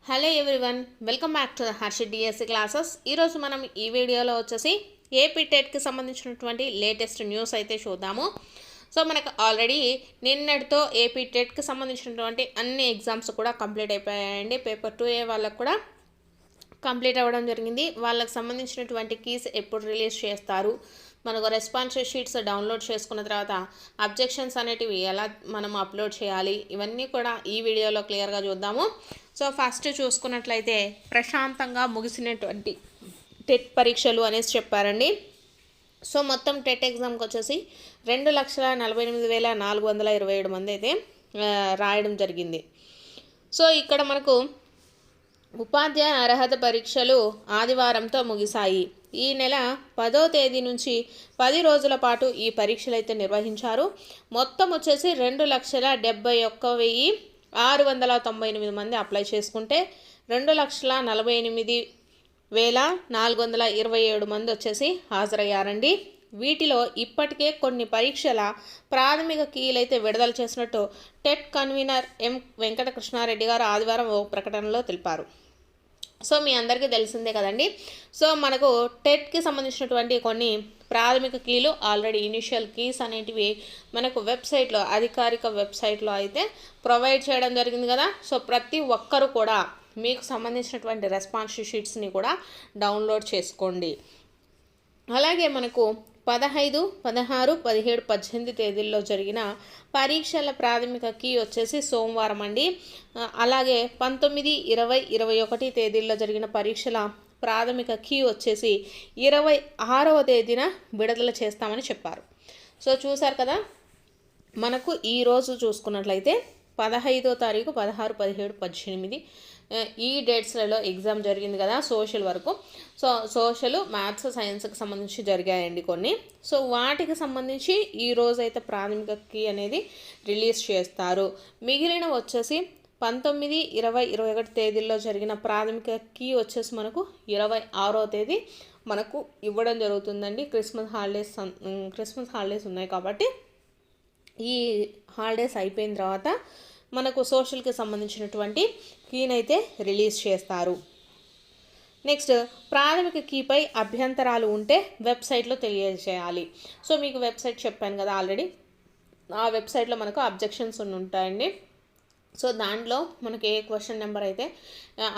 Hello everyone, welcome back to the Harshith DSC classes. ఈరోజు మనం ఈ వీడియోలో వచ్చేసి ఏపీ టెట్కి సంబంధించినటువంటి లేటెస్ట్ న్యూస్ అయితే చూద్దాము. సో మనకు ఆల్రెడీ నిన్నటితో ఏపీ టెట్కి సంబంధించినటువంటి అన్ని ఎగ్జామ్స్ కూడా కంప్లీట్ అయిపోయాయండి. పేపర్ 2A వాళ్ళకు కూడా కంప్లీట్ అవ్వడం జరిగింది. వాళ్ళకి సంబంధించినటువంటి కీస్ ఎప్పుడు రిలీజ్ చేస్తారు, మనకు రెస్పాన్స్ షీట్స్ డౌన్లోడ్ చేసుకున్న తర్వాత అబ్జెక్షన్స్ అనేటివి ఎలా మనం అప్లోడ్ చేయాలి, ఇవన్నీ కూడా ఈ వీడియోలో క్లియర్గా చూద్దాము. సో ఫస్ట్ చూసుకున్నట్లయితే ప్రశాంతంగా ముగిసినటువంటి టెట్ పరీక్షలు అనేసి చెప్పారండి. సో మొత్తం టెట్ ఎగ్జామ్కి వచ్చేసి 2,48,427 మంది అయితే రాయడం జరిగింది. సో ఇక్కడ మనకు ఉపాధ్యాయ అర్హత పరీక్షలు ఆదివారంతో ముగిశాయి. ఈ నెల 10వ తేదీ నుంచి 10 రోజుల పాటు ఈ పరీక్షలు అయితే నిర్వహించారు. మొత్తం వచ్చేసి 2,71,698 మంది అప్లై చేసుకుంటే 2,48,427 మంది వచ్చేసి హాజరయ్యారండి. వీటిలో ఇప్పటికే కొన్ని పరీక్షల ప్రాథమిక కీలైతే విడుదల చేసినట్టు టెట్ కన్వీనర్ ఎం వెంకటకృష్ణారెడ్డి గారు ఆదివారం ఓ ప్రకటనలో తెలిపారు. సో మీ అందరికీ తెలిసిందే కదండి. సో మనకు టెట్కి సంబంధించినటువంటి కొన్ని ప్రాథమిక కీలు ఆల్రెడీ ఇనిషియల్ కీస్ అనేటివి మనకు వెబ్సైట్లో, అధికారిక వెబ్సైట్లో అయితే ప్రొవైడ్ చేయడం జరిగింది కదా. సో ప్రతి ఒక్కరు కూడా మీకు సంబంధించినటువంటి రెస్పాన్స్ షీట్స్ని కూడా డౌన్లోడ్ చేసుకోండి. అలాగే మనకు 15, 16, 17, 18 తేదీల్లో జరిగిన పరీక్షల ప్రాథమిక కీ వచ్చేసి సోమవారం అండి. అలాగే 19, 20, 21 తేదీల్లో జరిగిన పరీక్షల ప్రాథమిక కీ వచ్చేసి 26వ తేదీన విడుదల చేస్తామని చెప్పారు. సో చూసారు కదా, మనకు ఈరోజు చూసుకున్నట్లయితే 15వ తారీఖు, 16, 17, 18 ఈ డేట్స్లలో ఎగ్జామ్ జరిగింది కదా. సోషల్ వరకు, సో సోషల్, మ్యాథ్స్, సైన్స్కి సంబంధించి జరిగాయండి కొన్ని. సో వాటికి సంబంధించి ఈరోజు అయితే ప్రాథమిక కీ అనేది రిలీజ్ చేస్తారు. మిగిలిన వచ్చేసి 19, 20, 21 తేదీల్లో జరిగిన ప్రాథమిక కీ వచ్చేసి మనకు 26వ తేదీ మనకు ఇవ్వడం జరుగుతుందండి. క్రిస్మస్ హాలిడేస్ ఉన్నాయి కాబట్టి ఈ హాలిడేస్ అయిపోయిన తర్వాత మనకు సోషల్కి సంబంధించినటువంటి కీనైతే రిలీజ్ చేస్తారు. నెక్స్ట్, ప్రాథమిక కీపై అభ్యంతరాలు ఉంటే వెబ్సైట్లో తెలియజేయాలి. సో మీకు వెబ్సైట్ చెప్పాను కదా ఆల్రెడీ, ఆ వెబ్సైట్లో మనకు అబ్జెక్షన్స్ ఉంటాయండి. సో దాంట్లో మనకి ఏ క్వశ్చన్ నెంబర్ అయితే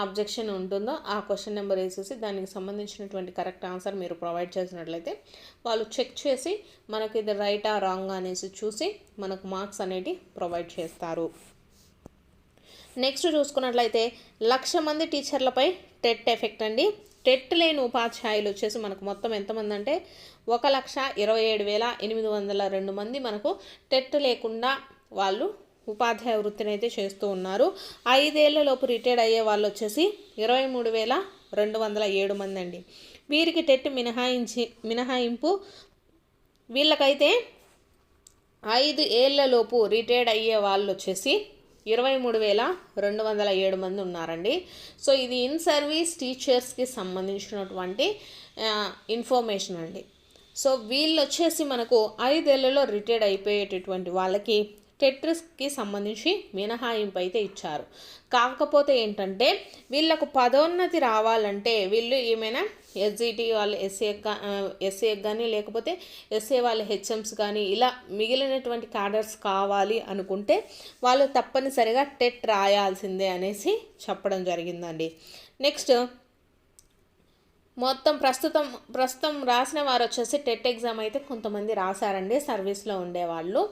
అబ్జెక్షన్ ఉంటుందో ఆ క్వశ్చన్ నెంబర్ వేసేసి దానికి సంబంధించినటువంటి కరెక్ట్ ఆన్సర్ మీరు ప్రొవైడ్ చేసినట్లయితే వాళ్ళు చెక్ చేసి మనకి ఇది రైటా రాంగ్ అనేసి చూసి మనకు మార్క్స్ అనేవి ప్రొవైడ్ చేస్తారు. నెక్స్ట్ చూసుకున్నట్లయితే 1,00,000 మంది టీచర్లపై టెట్ ఎఫెక్ట్ అండి. టెట్ లేని ఉపాధ్యాయులు వచ్చేసి మనకు మొత్తం ఎంతమంది అంటే 1,27,802 మంది మనకు టెట్ లేకుండా వాళ్ళు ఉపాధ్యాయ వృత్తిని అయితే చేస్తూ ఉన్నారు. 5 ఏళ్లలోపు రిటైర్డ్ అయ్యే వాళ్ళు వచ్చేసి 23,207 మంది అండి. వీరికి టెట్ మినహాయింపు వీళ్ళకైతే 5 ఏళ్లలోపు రిటైర్డ్ అయ్యే వాళ్ళు వచ్చేసి 23,207 మంది ఉన్నారండి. సో ఇది ఇన్ సర్వీస్ టీచర్స్కి సంబంధించినటువంటి ఇన్ఫర్మేషన్ అండి. సో వీళ్ళు వచ్చేసి మనకు 5 ఏళ్లలో రిటైర్డ్ అయిపోయేటటువంటి వాళ్ళకి టెట్కి సంబంధించి మినహాయింపు అయితే ఇచ్చారు. కాకపోతే ఏంటంటే వీళ్ళకు పదోన్నతి రావాలంటే వీళ్ళు ఏమైనా ఎస్జిటి వాళ్ళు ఎస్ఏ కానీ లేకపోతే ఎస్ఏ వాళ్ళ హెచ్ఎంస్ కానీ ఇలా మిగిలినటువంటి క్యాడర్స్ కావాలి అనుకుంటే వాళ్ళు తప్పనిసరిగా టెట్ రాయాల్సిందే అనేసి చెప్పడం జరిగిందండి. నెక్స్ట్, మొత్తం ప్రస్తుతం రాసిన వారు వచ్చేసి టెట్ ఎగ్జామ్ అయితే కొంతమంది రాశారండి. సర్వీస్లో ఉండేవాళ్ళు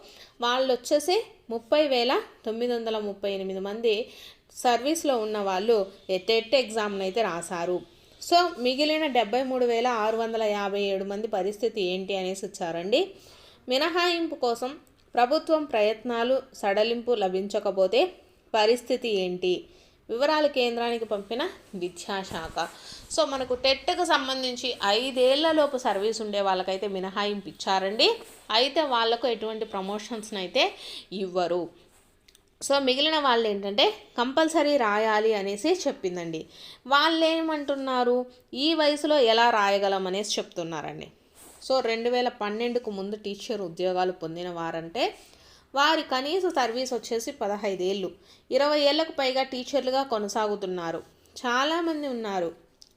వచ్చేసి 30,938 మంది సర్వీస్లో ఉన్న వాళ్ళు టెట్ ఎగ్జామ్ని అయితే రాశారు. సో మిగిలిన 73,657 మంది పరిస్థితి ఏంటి అనేసి ఇచ్చారండి. మినహాయింపు కోసం ప్రభుత్వం ప్రయత్నాలు సడలింపు లభించకపోతే పరిస్థితి ఏంటి, వివరాలు కేంద్రానికి పంపిన విద్యాశాఖ. సో మనకు టెట్కి సంబంధించి 5 ఏళ్లలోపు సర్వీస్ ఉండే వాళ్ళకైతే మినహాయింపు ఇచ్చారండి. అయితే వాళ్ళకు ఎటువంటి ప్రమోషన్స్ని అయితే ఇవ్వరు. సో మిగిలిన వాళ్ళు ఏంటంటే కంపల్సరీ రాయాలి అనేసి చెప్పిందండి. వాళ్ళు ఏమంటున్నారు, ఈ వయసులో ఎలా రాయగలం అనేసి చెప్తున్నారండి. సో 2012కు ముందు టీచర్ ఉద్యోగాలు పొందిన వారంటే వారి కనీస సర్వీస్ వచ్చేసి 15 ఏళ్ళు. 20 ఏళ్లకు పైగా టీచర్లుగా కొనసాగుతున్నారు. చాలామంది ఉన్నారు.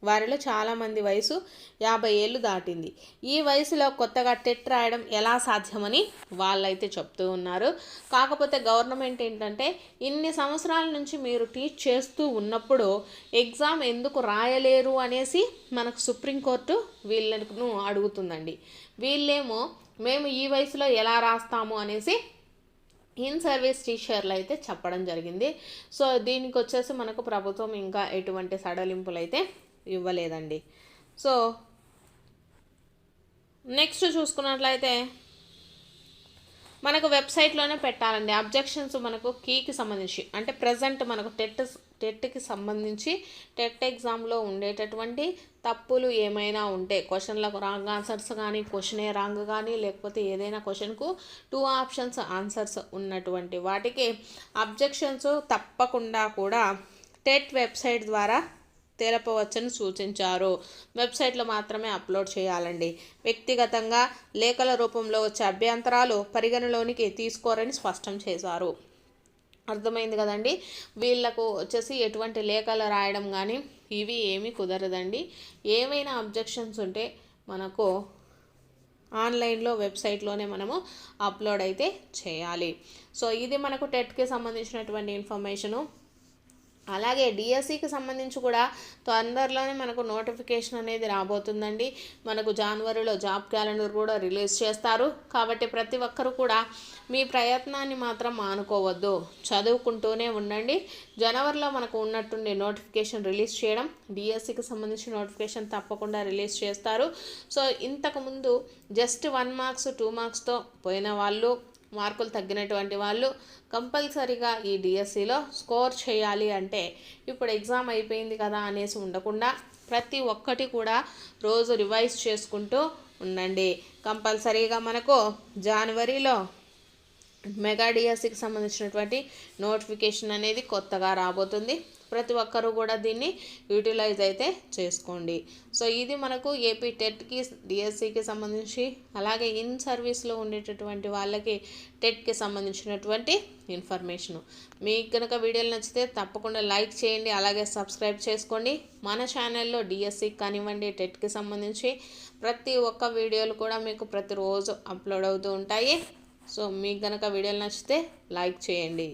వారిలో చాలామంది వయసు 50 ఏళ్ళు దాటింది. ఈ వయసులో కొత్తగా టెట్ రాయడం ఎలా సాధ్యమని వాళ్ళైతే చెప్తూ ఉన్నారు. కాకపోతే గవర్నమెంట్ ఏంటంటే ఇన్ని సంవత్సరాల నుంచి మీరు టీచ్ చేస్తూ ఉన్నప్పుడు ఎగ్జామ్ ఎందుకు రాయలేరు అనేసి మనకు సుప్రీంకోర్టు వీళ్ళను అడుగుతుందండి. వీళ్ళేమో మేము ఈ వయసులో ఎలా రాస్తాము అనేసి ఇన్ సర్వీస్ టీచర్లు అయితే చెప్పడం జరిగింది. సో దీనికి వచ్చేసి మనకు ప్రభుత్వం ఇంకా ఎటువంటి సడలింపులు అయితే ఇవ్వలేదండి. సో నెక్స్ట్ చూసుకున్నట్లయితే మనకు వెబ్సైట్లోనే పెట్టాలండి. అబ్జెక్షన్స్ మనకు కీకి సంబంధించి అంటే ప్రజెంట్ మనకు టెట్కి సంబంధించి టెట్ ఎగ్జామ్లో ఉండేటటువంటి తప్పులు ఏమైనా ఉంటే క్వశ్చన్లకు రాంగ్ ఆన్సర్స్ కానీ క్వశ్చనే రాంగ్ కానీ లేకపోతే ఏదైనా క్వశ్చన్కు 2 ఆప్షన్స్ ఆన్సర్స్ ఉన్నటువంటి వాటికి అబ్జెక్షన్స్ తప్పకుండా కూడా టెట్ వెబ్సైట్ ద్వారా తెలపవచ్చని సూచించారు. వెబ్సైట్లో మాత్రమే అప్లోడ్ చేయాలండి. వ్యక్తిగతంగా లేఖల రూపంలో వచ్చే అభ్యంతరాలు పరిగణలోనికి తీసుకోరని స్పష్టం చేశారు. అర్థమైంది కదండి. వీళ్ళకు వచ్చేసి ఎటువంటి లేఖలు రాయడం కానీ ఇవి ఏమీ కుదరదండి. ఏమైనా అబ్జెక్షన్స్ ఉంటే మనకు ఆన్లైన్లో వెబ్సైట్లోనే మనము అప్లోడ్ అయితే చేయాలి. సో ఇది మనకు టెట్కి సంబంధించినటువంటి ఇన్ఫర్మేషను. అలాగే డిఎస్సికి సంబంధించి కూడా తొందరలోనే మనకు నోటిఫికేషన్ అనేది రాబోతుందండి. మనకు జనవరిలో జాబ్ క్యాలెండర్ కూడా రిలీజ్ చేస్తారు. కాబట్టి ప్రతి ఒక్కరు కూడా మీ ప్రయత్నాన్ని మాత్రం మానుకోవద్దు, చదువుకుంటూనే ఉండండి. జనవరిలో మనకు ఉన్నట్టుండి నోటిఫికేషన్ రిలీజ్ చేయడం, డిఎస్సికి సంబంధించి నోటిఫికేషన్ తప్పకుండా రిలీజ్ చేస్తారు. సో ఇంతకుముందు జస్ట్ 1 మార్క్స్ 2 మార్క్స్తో పోయిన వాళ్ళు, మార్కులు తగ్గినటువంటి వాళ్ళు కంపల్సరీగా ఈ డిఎస్సిలో స్కోర్ చేయాలి అంటే ఇప్పుడు ఎగ్జామ్ అయిపోయింది కదా అనేసి ఉండకుండా ప్రతి ఒక్కటి కూడా రోజు రివైజ్ చేసుకుంటూ ఉండండి. కంపల్సరీగా మనకు జనవరిలో మెగా డిఎస్సికి సంబంధించినటువంటి నోటిఫికేషన్ అనేది కొత్తగా రాబోతుంది. ప్రతి ఒక్కరూ కూడా దీన్ని యూటిలైజ్ అయితే చేసుకోండి. సో ఇది మనకు ఏపీ టెట్కి డిఎస్సికి సంబంధించి అలాగే ఇన్ సర్వీస్లో ఉండేటటువంటి వాళ్ళకి టెట్కి సంబంధించినటువంటి ఇన్ఫర్మేషను. మీకు కనుక వీడియోలు నచ్చితే తప్పకుండా లైక్ చేయండి, అలాగే సబ్స్క్రైబ్ చేసుకోండి. మన ఛానల్లో డిఎస్సికి కానివ్వండి టెట్కి సంబంధించి ప్రతి ఒక్క వీడియోలు కూడా మీకు ప్రతిరోజు అప్లోడ్ అవుతూ ఉంటాయి. సో మీకు కనుక వీడియోలు నచ్చితే లైక్ చేయండి.